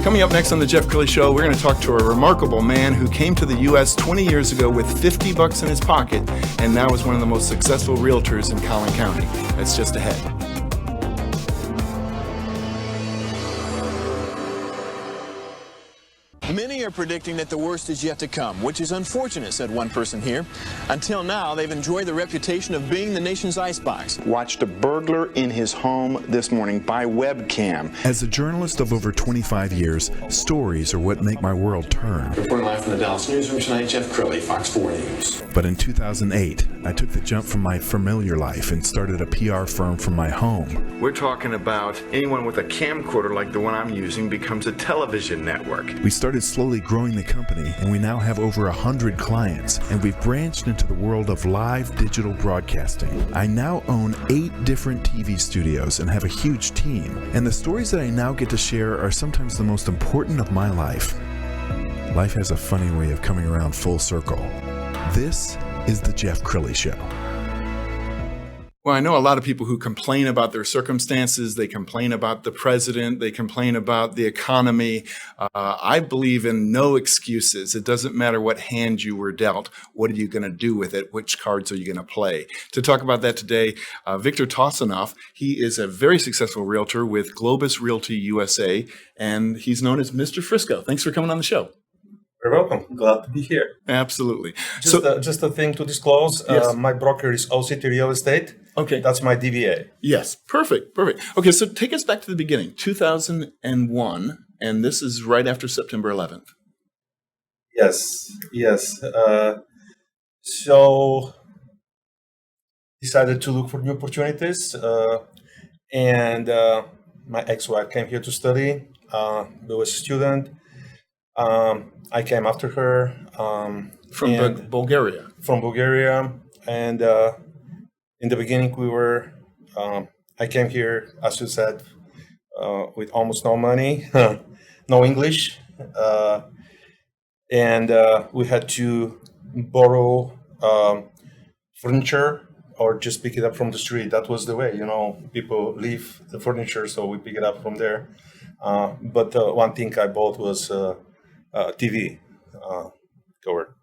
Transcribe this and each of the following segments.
Coming up next on the Jeff Crilley Show, we're going to talk to a remarkable man who came to the U.S. 20 years ago with $50 in his pocket and now is one of the most successful realtors in Collin County. That's just ahead. Many are predicting that the worst is yet to come, which is unfortunate, said one person here. Until now, they've enjoyed the reputation of being the nation's icebox. Watched a burglar in his home this morning by webcam. As a journalist of over 25 years, stories are what make my world turn. Reporting live from the Dallas newsroom tonight, Jeff Crilley, Fox 4 News. But in 2008, I took the jump from my familiar life and started a PR firm from my home. We're talking about anyone with a camcorder like the one I'm using becomes a television network. We started slowly growing the company, and we now have over 100 clients, and we've branched into the world of live digital broadcasting. I now own 8 different TV studios and have a huge team, and the stories that I now get to share are sometimes the most important of my life. Life has a funny way of coming around full circle. This is the Jeff Crilley Show. Well, I know a lot of people who complain about their circumstances. They complain about the president. They complain about the economy. I believe in no excuses. It doesn't matter what hand you were dealt. What are you going to do with it? Which cards are you going to play? To talk about that today, Victor Tosanoff. He is a very successful realtor with Globus Realty USA, and he's known as Mr. Frisco. Thanks for coming on the show. You're welcome. Glad to be here. Absolutely. Just a thing to disclose. Yes. My broker is OCT Real Estate. Okay. That's my DBA. Yes. Perfect. Okay, so take us back to the beginning, 2001, and this is right after September 11th. Yes. So decided to look for new opportunities, and my ex-wife came here to study. I was a student. I came after her From Bulgaria. From Bulgaria, and in the beginning we were. I came here, as you said, with almost no money, no English, and we had to borrow furniture or just pick it up from the street. That was the way, people leave the furniture, so we pick it up from there. But one thing I bought was TV cover.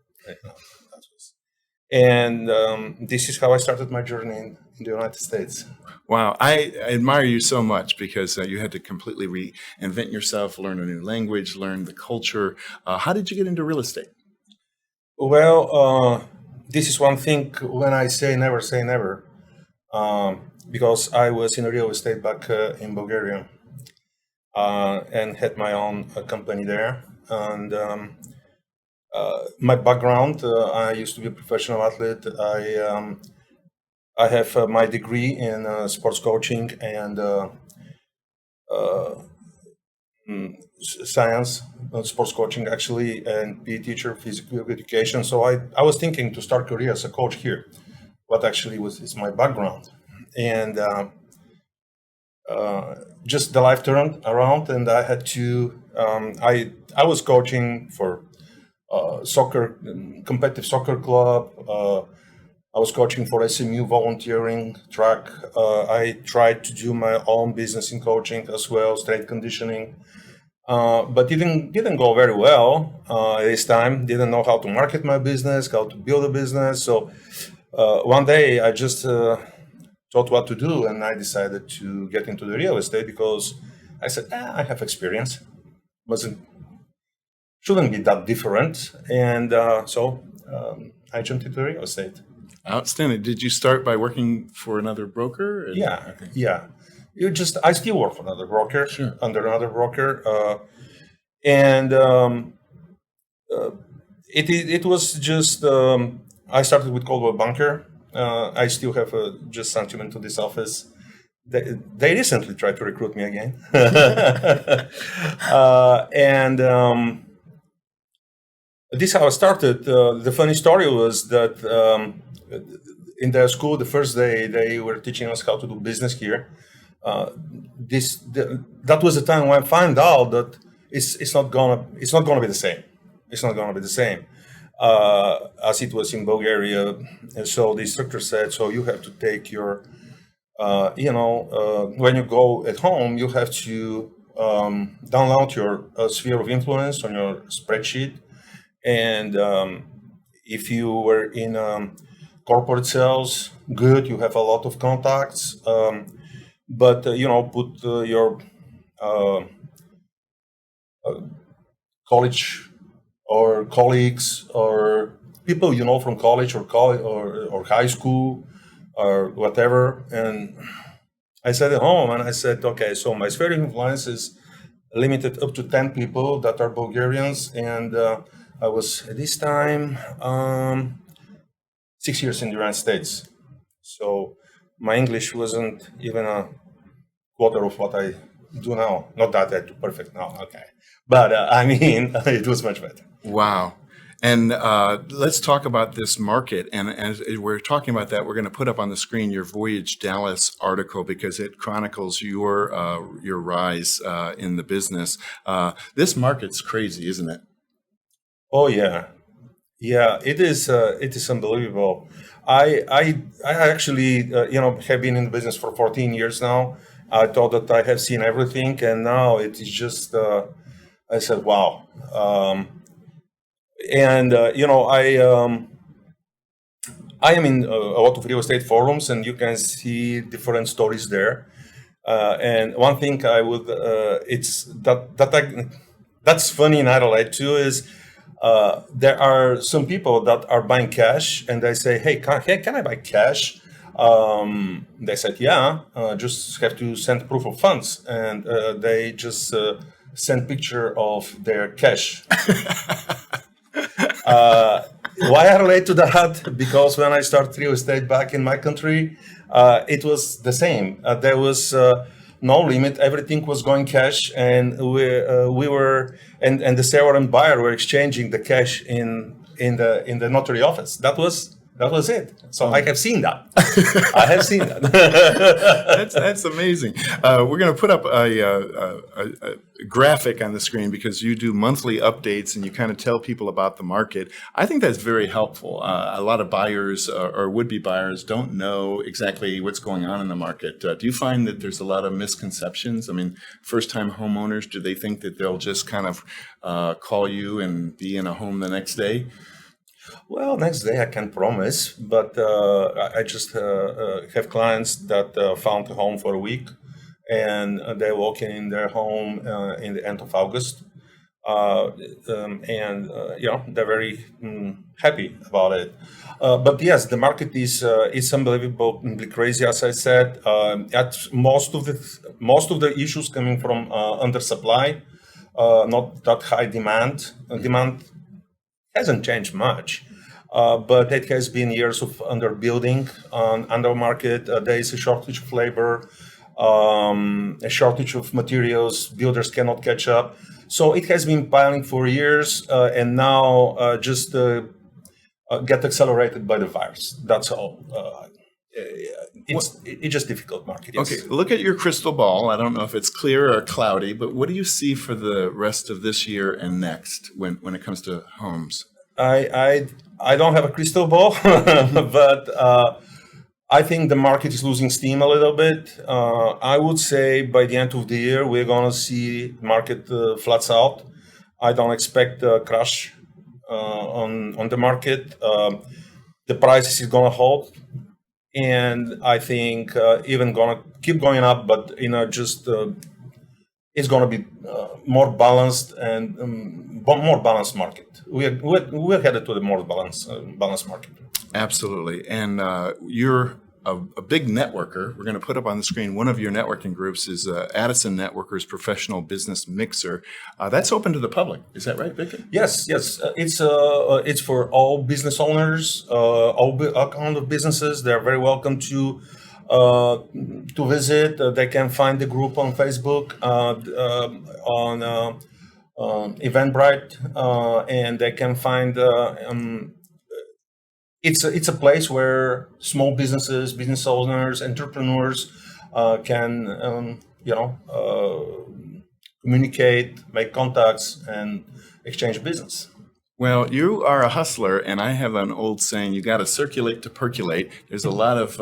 And this is how I started my journey in the United States. Wow. I admire you so much because you had to completely reinvent yourself, learn a new language, learn the culture. How did you get into real estate? Well, this is one thing when I say never, because I was in real estate back in Bulgaria and had my own company there. And my background, I used to be a professional athlete. I have my degree in sports coaching and science, sports coaching actually, and PE teacher, physical education. So I was thinking to start career as a coach here. What actually is my background. And just the life turned around, and I had to. I was coaching for soccer, competitive soccer club. I was coaching for SMU volunteering track. I tried to do my own business in coaching as well, strength conditioning, but didn't go very well this time. Didn't know how to market my business, how to build a business. So one day I just thought what to do, and I decided to get into the real estate because I said, I have experience. Shouldn't be that different. And so I jumped into real estate. Outstanding. Did you start by working for another broker? Yeah. I still work for another broker, Sure. Under another broker. And it was just, I started with Coldwell Banker. I still have just sentiment to this office. They recently tried to recruit me again. And this is how I started. The funny story was that in their school, the first day they were teaching us how to do business here. That was the time when I found out that it's not gonna be the same. It's not gonna be the same as it was in Bulgaria. And so the instructor said, so you have to take your, when you go at home, you have to download your sphere of influence on your spreadsheet. And if you were in corporate sales, good, you have a lot of contacts. But put your college or colleagues or people from college or high school or whatever. And I sat at home and I said, okay, so my sphere of influence is limited up to 10 people that are Bulgarians. And I was at this time 6 years in the United States. So my English wasn't even a quarter of what I do now. Not that I do perfect now, okay. But it was much better. Wow. And let's talk about this market. And as we're talking about that, we're going to put up on the screen your Voyage Dallas article because it chronicles your rise in the business. This market's crazy, isn't it? Oh yeah, it is. It is unbelievable. I actually have been in the business for 14 years now. I thought that I have seen everything, and now it is just. I said, wow. I am in a lot of real estate forums, and you can see different stories there. And one thing I would, that's funny in Adelaide too, is there are some people that are buying cash, and they say, "Hey, can I buy cash?" They said, "Yeah, just have to send proof of funds," and they just send picture of their cash. Why I relate to that? Because when I started real estate back in my country, it was the same. There was no limit. Everything was going cash, and we were and the seller and buyer were exchanging the cash in the notary office. That was it. So I have seen that. I have seen that. That's amazing. We're going to put up a graphic on the screen because you do monthly updates and you kind of tell people about the market. I think that's very helpful. A lot of buyers or would-be buyers don't know exactly what's going on in the market. Do you find that there's a lot of misconceptions? I mean, first-time homeowners, do they think that they'll just kind of call you and be in a home the next day? Well, next day I can't promise, but I just have clients that found a home for a week, and they walk in their home in the end of August, they're very happy about it. But yes, the market is unbelievably crazy, as I said. At most of the issues coming from undersupply, not that high demand. Demand hasn't changed much, but it has been years of underbuilding on the market. There is a shortage of labor, a shortage of materials. Builders cannot catch up. So it has been piling for years, and now just get accelerated by the virus. That's all. It's just difficult market. Yes. Okay, look at your crystal ball. I don't know if it's clear or cloudy, but what do you see for the rest of this year and next when it comes to homes? I don't have a crystal ball, but I think the market is losing steam a little bit. I would say by the end of the year, we're going to see market flats out. I don't expect a crash on the market. The prices is going to hold. And I think even going to keep going up, but it's going to be more balanced and more balanced market. We're headed to the more balanced market. Absolutely, and you're a big networker. We're going to put up on the screen one of your networking groups is Addison Networkers Professional Business Mixer. That's open to the public. Is that right, Victor? Yes. It's for all business owners, all kind of businesses. They're very welcome to visit. They can find the group on Facebook, on Eventbrite, and they can find. It's a place where small businesses, business owners, entrepreneurs can communicate, make contacts, and exchange business. Well, you are a hustler, and I have an old saying, you got to circulate to percolate. There's a lot of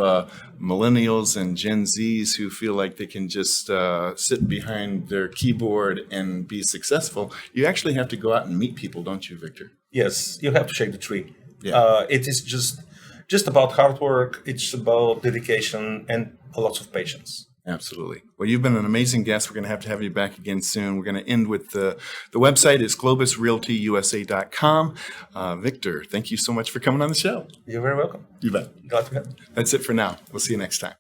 millennials and Gen Zs who feel like they can just sit behind their keyboard and be successful. You actually have to go out and meet people, don't you, Victor? Yes, you have to shake the tree. Yeah. It is just about hard work. It's about dedication and a lot of patience. Absolutely. Well, you've been an amazing guest. We're going to have you back again soon. We're going to end with the website is globusrealtyusa.com. Victor, thank you so much for coming on the show. You're very welcome. You bet. Glad to have you. That's it for now. We'll see you next time.